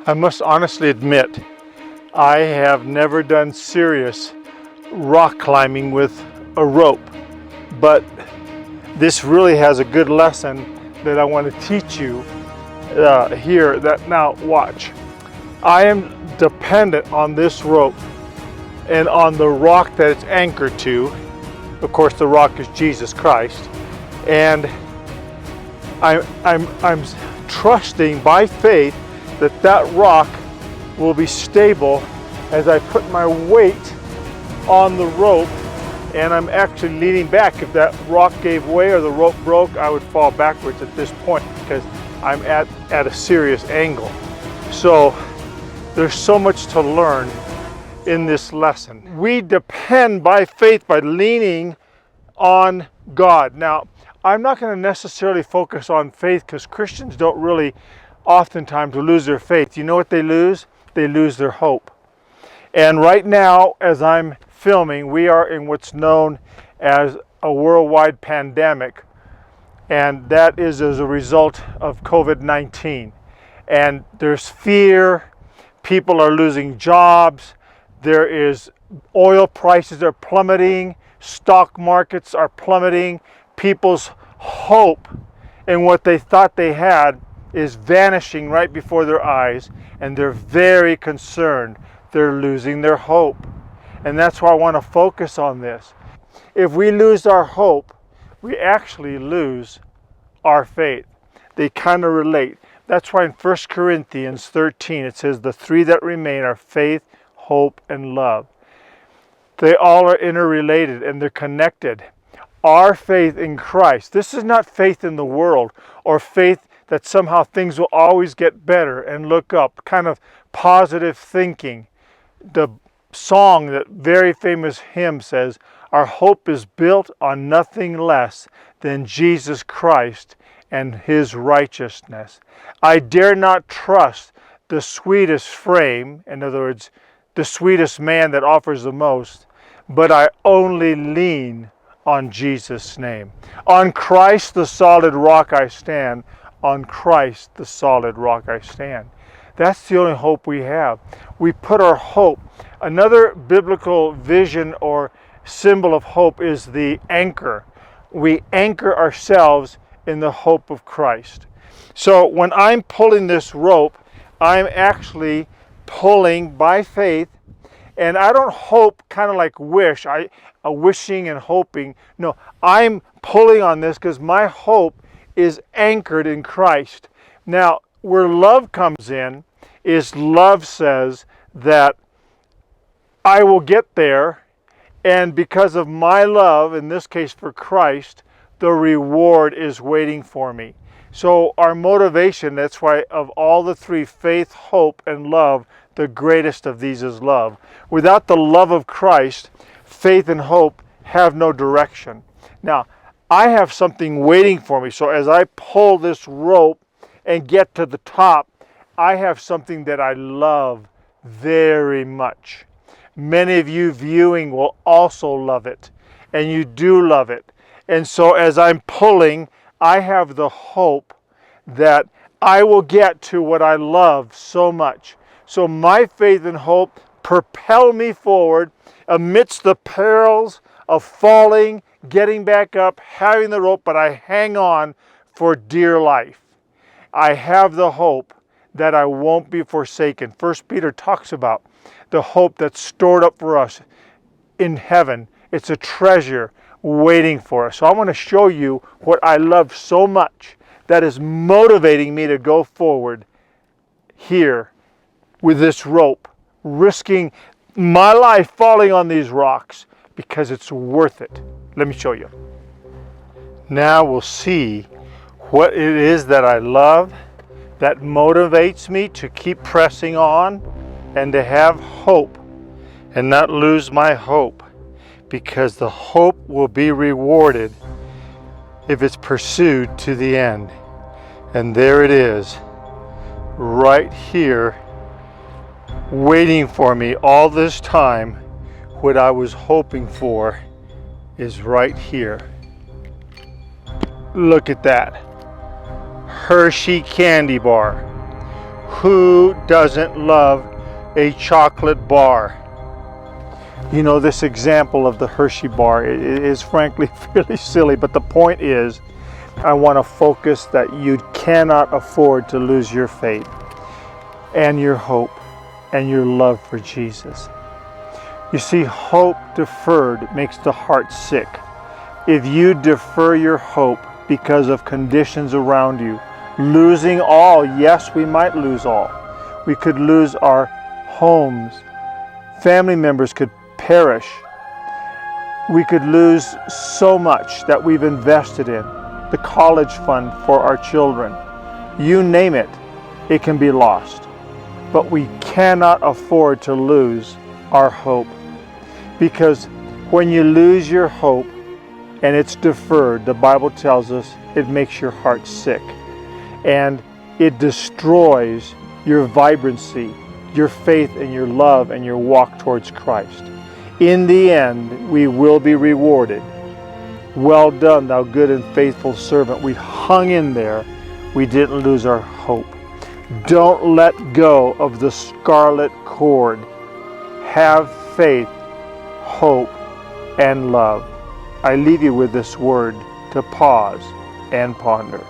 I must honestly admit, I have never done serious rock climbing with a rope, but this really has a good lesson that I want to teach you here. Now watch. I am dependent on this rope and on the rock that it's anchored to. Of course, the rock is Jesus Christ, and I'm trusting by faith that that rock will be stable as I put my weight on the rope, and I'm actually leaning back. If that rock gave way or the rope broke, I would fall backwards at this point because I'm at a serious angle. So there's so much to learn in this lesson. We depend by faith by leaning on God. Now, I'm not going to necessarily focus on faith because Christians don't really oftentimes lose their faith. You know what they lose? They lose their hope. And right now, as I'm filming, we are in what's known as a worldwide pandemic, and that is as a result of COVID-19. And there's fear, people are losing jobs, there is oil prices are plummeting, stock markets are plummeting, people's hope in what they thought they had is vanishing right before their eyes, and they're very concerned. They're losing their hope. And that's why I want to focus on this. If we lose our hope, we actually lose our faith. They kind of relate. That's why in 1 Corinthians 13 it says the three that remain are faith, hope, and love. They all are interrelated and they're connected. Our faith in Christ. This is not faith in the world or faith that somehow things will always get better and look up, kind of positive thinking. The song, that very famous hymn says, our hope is built on nothing less than Jesus Christ and his righteousness. I dare not trust the sweetest frame, in other words, the sweetest man that offers the most, but I only lean on Jesus' name. On Christ the solid rock I stand. On Christ the solid rock I stand. That's the only hope we have. We put our hope. Another biblical vision or symbol of hope is the anchor. We anchor ourselves in the hope of Christ. So when I'm pulling this rope, I'm actually pulling by faith, and I don't hope kind of like wish, wishing and hoping. No, I'm pulling on this because my hope is anchored in Christ. Now, where love comes in is love says that I will get there, and because of my love, in this case for Christ, the reward is waiting for me. So our motivation, that's why of all the three, faith, hope, and love, the greatest of these is love. Without the love of Christ, faith and hope have no direction. Now, I have something waiting for me. So as I pull this rope and get to the top, I have something that I love very much. Many of you viewing will also love it, and you do love it. And so as I'm pulling, I have the hope that I will get to what I love so much. So my faith and hope propel me forward amidst the perils of falling, getting back up, having the rope, but I hang on for dear life. I have the hope that I won't be forsaken. 1 Peter talks about the hope that's stored up for us in heaven. It's a treasure waiting for us. So I want to show you what I love so much that is motivating me to go forward here with this rope, risking my life falling on these rocks because it's worth it. Let me show you. Now we'll see what it is that I love that motivates me to keep pressing on and to have hope and not lose my hope, because the hope will be rewarded if it's pursued to the end. And there it is, right here, waiting for me all this time. What I was hoping for is right here. Look at that. Hershey candy bar. Who doesn't love a chocolate bar? You know, this example of the Hershey bar is frankly really silly, but the point is, I want to focus that you cannot afford to lose your faith and your hope and your love for Jesus. You see, hope deferred makes the heart sick. If you defer your hope because of conditions around you, losing all, yes, we might lose all. We could lose our homes. Family members could perish. We could lose so much that we've invested in. The college fund for our children. You name it, it can be lost. But we cannot afford to lose our hope. Because when you lose your hope and it's deferred, the Bible tells us it makes your heart sick. And it destroys your vibrancy, your faith and your love and your walk towards Christ. In the end, we will be rewarded. Well done, thou good and faithful servant. We hung in there. We didn't lose our hope. Don't let go of the scarlet cord. Have faith, hope, and love. I leave you with this word to pause and ponder.